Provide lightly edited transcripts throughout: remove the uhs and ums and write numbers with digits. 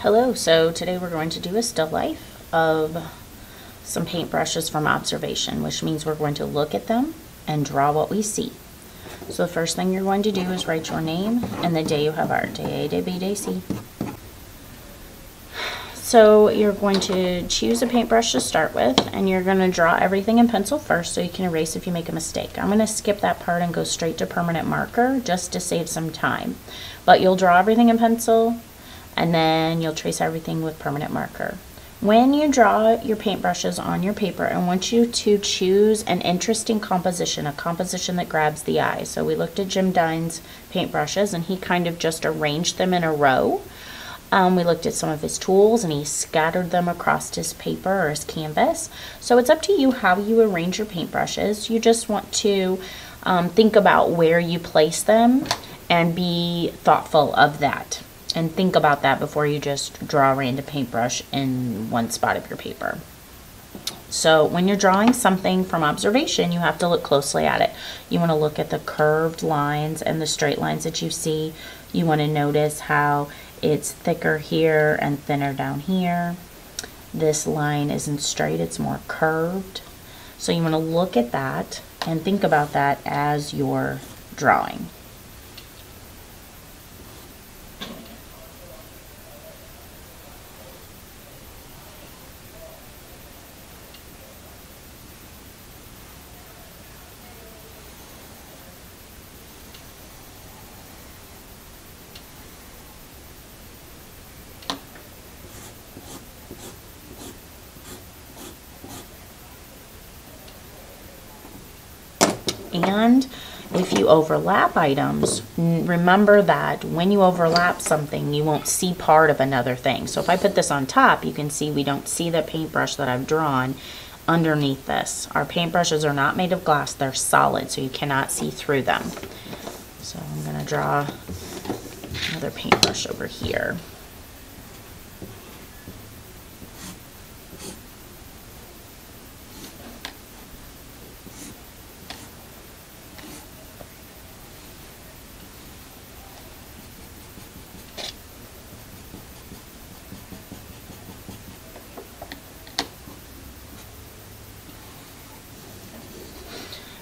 Hello, so today we're going to do a still life of some paintbrushes from observation, which means we're going to look at them and draw what we see. So the first thing you're going to do is write your name and the day you have art, day A, day B, day C. So you're going to choose a paintbrush to start with, and you're going to draw everything in pencil first so you can erase if you make a mistake. I'm going to skip that part and go straight to permanent marker just to save some time. But you'll draw everything in pencil, and then you'll trace everything with permanent marker. When you draw your paintbrushes on your paper, I want you to choose an interesting composition, a composition that grabs the eye. So we looked at Jim Dine's paintbrushes, and he kind of just arranged them in a row. We looked at some of his tools, and he scattered them across his paper or his canvas. So it's up to you how you arrange your paintbrushes. You just want to think about where you place them and be thoughtful of that. And think about that before you just draw a random paintbrush in one spot of your paper. So when you're drawing something from observation, you have to look closely at it. You want to look at the curved lines and the straight lines that you see. You want to notice how it's thicker here and thinner down here. This line isn't straight, it's more curved. So you want to look at that and think about that as you're drawing. And if you overlap items, remember that when you overlap something, you won't see part of another thing. So if I put this on top, you can see we don't see the paintbrush that I've drawn underneath this. Our paintbrushes are not made of glass, they're solid, so you cannot see through them. So I'm going to draw another paintbrush over here.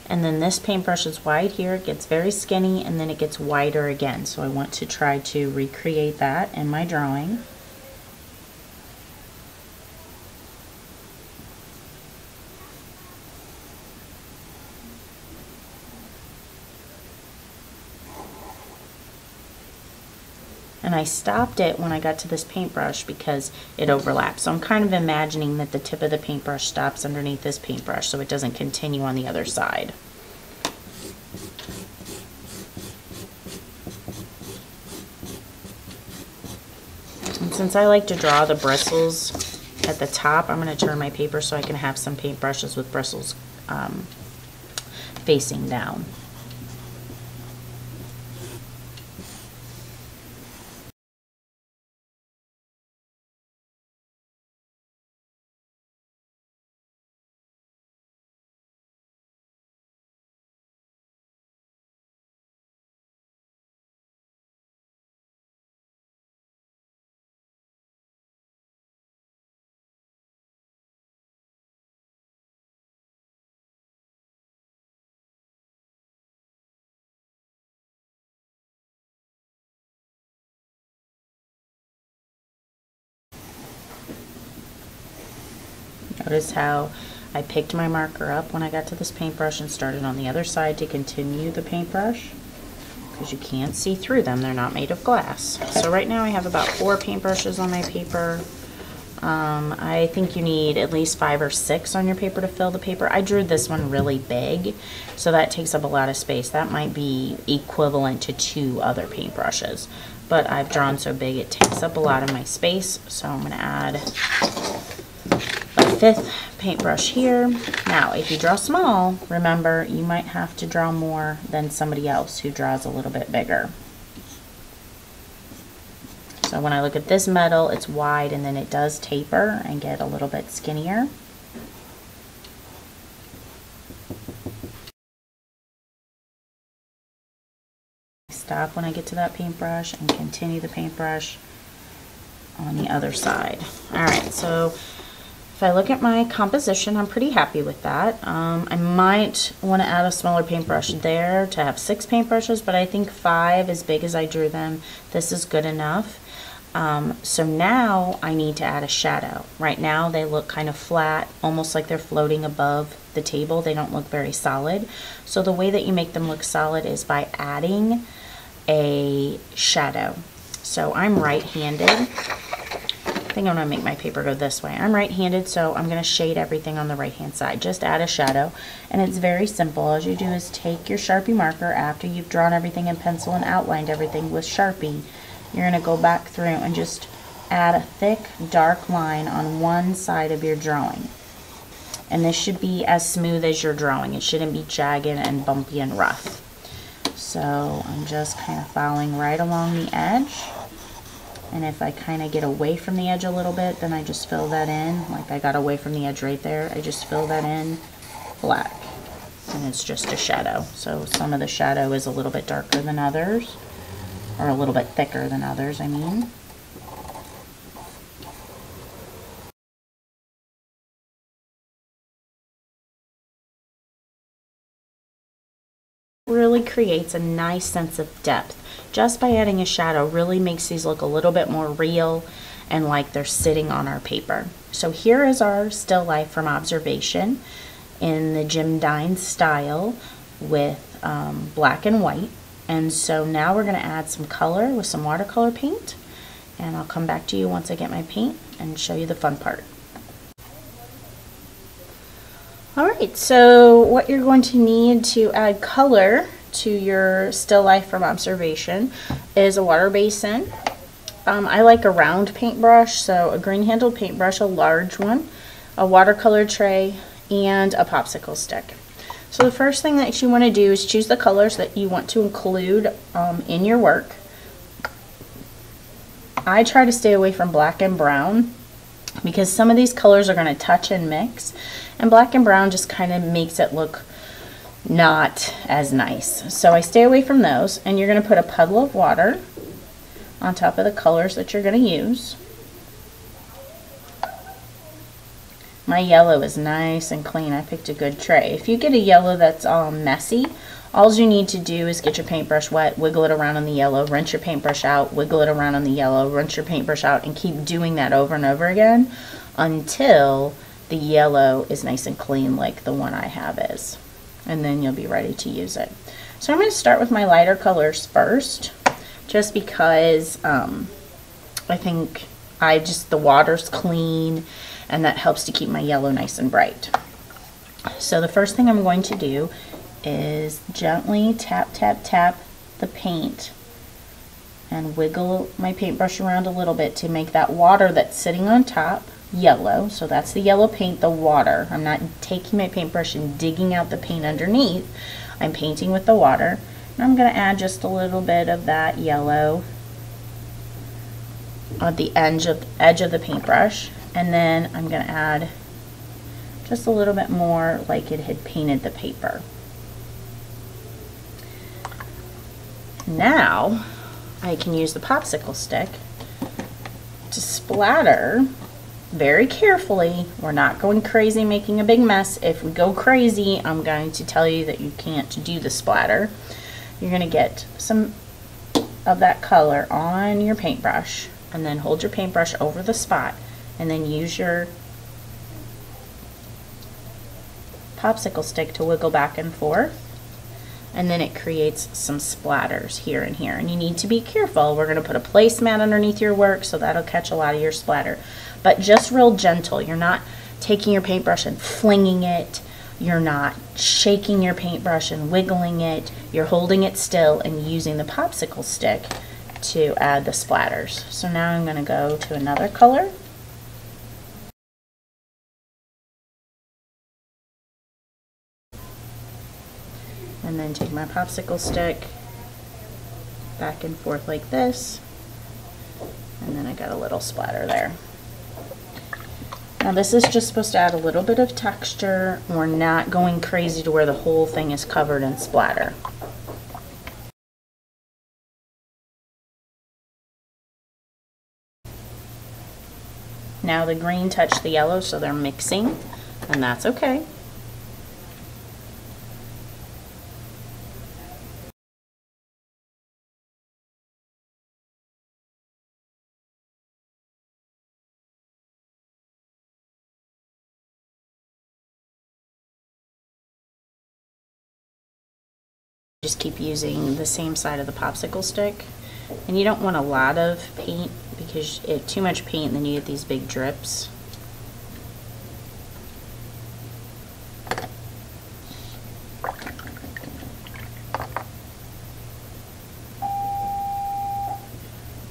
And then this paintbrush is wide here, it gets very skinny, and then it gets wider again. So I want to try to recreate that in my drawing. And I stopped it when I got to this paintbrush because it overlaps. So I'm kind of imagining that the tip of the paintbrush stops underneath this paintbrush so it doesn't continue on the other side. And since I like to draw the bristles at the top, I'm going to turn my paper so I can have some paintbrushes with bristles facing down. Notice how I picked my marker up when I got to this paintbrush and started on the other side to continue the paintbrush, because you can't see through them, they're not made of glass. So right now I have about 4 paintbrushes on my paper. I think you need at least 5 or 6 on your paper to fill the paper. I drew this one really big, so that takes up a lot of space. That might be equivalent to 2 other paintbrushes, but I've drawn so big it takes up a lot of my space, so I'm going to add a 5th paintbrush here. Now, if you draw small, remember you might have to draw more than somebody else who draws a little bit bigger. So when I look at this metal, it's wide and then it does taper and get a little bit skinnier. Stop when I get to that paintbrush and continue the paintbrush. on the other side. All right, so if I look at my composition, I'm pretty happy with that. I might want to add a smaller paintbrush there to have 6 paintbrushes, but I think 5, as big as I drew them, this is good enough. So now I need to add a shadow. Right now they look kind of flat, almost like they're floating above the table. They don't look very solid. So the way that you make them look solid is by adding a shadow. So I'm right-handed. I think I'm going to make my paper go this way. I'm right-handed, so I'm going to shade everything on the right-hand side. Just add a shadow, and it's very simple. All you do is take your Sharpie marker after you've drawn everything in pencil and outlined everything with Sharpie. You're going to go back through and just add a thick, dark line on one side of your drawing. And this should be as smooth as your drawing. It shouldn't be jagged and bumpy and rough. So I'm just kind of following right along the edge. And if I kind of get away from the edge a little bit, then I just fill that in. Like I got away from the edge right there. I just fill that in black. And it's just a shadow. So some of the shadow is a little bit darker than others. Or a little bit thicker than others, I mean. Really creates a nice sense of depth. Just by adding a shadow really makes these look a little bit more real and like they're sitting on our paper. So here is our still life from observation in the Jim Dines style with black and white. And so now we're going to add some color with some watercolor paint, and I'll come back to you once I get my paint and show you the fun part. Alright, so what you're going to need to add color to your still life from observation is a water basin. I like a round paintbrush, so a green handled paintbrush, a large one, a watercolor tray, and a popsicle stick. So the first thing that you want to do is choose the colors that you want to include in your work. I try to stay away from black and brown because some of these colors are going to touch and mix, and black and brown just kind of makes it look not as nice. So I stay away from those, and you're going to put a puddle of water on top of the colors that you're going to use. My yellow is nice and clean. I picked a good tray. If you get a yellow that's all messy, all you need to do is get your paintbrush wet, wiggle it around on the yellow, rinse your paintbrush out, wiggle it around on the yellow, rinse your paintbrush out, and keep doing that over and over again until the yellow is nice and clean like the one I have is. And then you'll be ready to use it. So I'm going to start with my lighter colors first, just because I think the water's clean, and that helps to keep my yellow nice and bright. So the first thing I'm going to do is gently tap, tap, tap the paint and wiggle my paintbrush around a little bit to make that water that's sitting on top yellow. So that's the yellow paint, the water. I'm not taking my paintbrush and digging out the paint underneath. I'm painting with the water. And I'm going to add just a little bit of that yellow on the edge of the paintbrush. And then I'm going to add just a little bit more like it had painted the paper. Now I can use the popsicle stick to splatter very carefully. We're not going crazy making a big mess. If we go crazy, I'm going to tell you that you can't do the splatter. You're going to get some of that color on your paintbrush and then hold your paintbrush over the spot. And then use your popsicle stick to wiggle back and forth, and then it creates some splatters here and here. And you need to be careful. We're going to put a placemat underneath your work, so that'll catch a lot of your splatter. But just real gentle. You're not taking your paintbrush and flinging it. You're not shaking your paintbrush and wiggling it. You're holding it still and using the popsicle stick to add the splatters. So now I'm going to go to another color. And then take my popsicle stick back and forth like this, and then I got a little splatter there. Now this is just supposed to add a little bit of texture. We're not going crazy to where the whole thing is covered in splatter. Now the green touched the yellow, so they're mixing, and that's okay. Just keep using the same side of the popsicle stick, and you don't want a lot of paint because too much paint and then you get these big drips.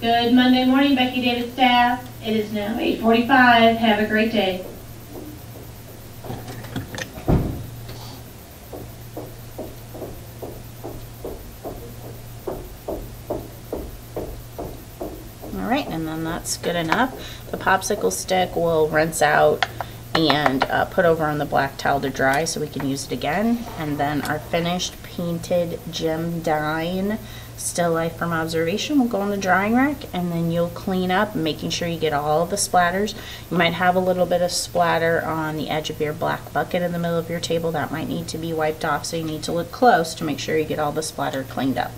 Good Monday morning, Becky Davis staff. It is now 8:45. Have a great day. Alright, and then that's good enough. The popsicle stick will rinse out and put over on the black towel to dry so we can use it again. And then our finished painted Gem Dine Still Life from Observation will go on the drying rack, and then you'll clean up, making sure you get all of the splatters. You might have a little bit of splatter on the edge of your black bucket in the middle of your table. That might need to be wiped off, so you need to look close to make sure you get all the splatter cleaned up.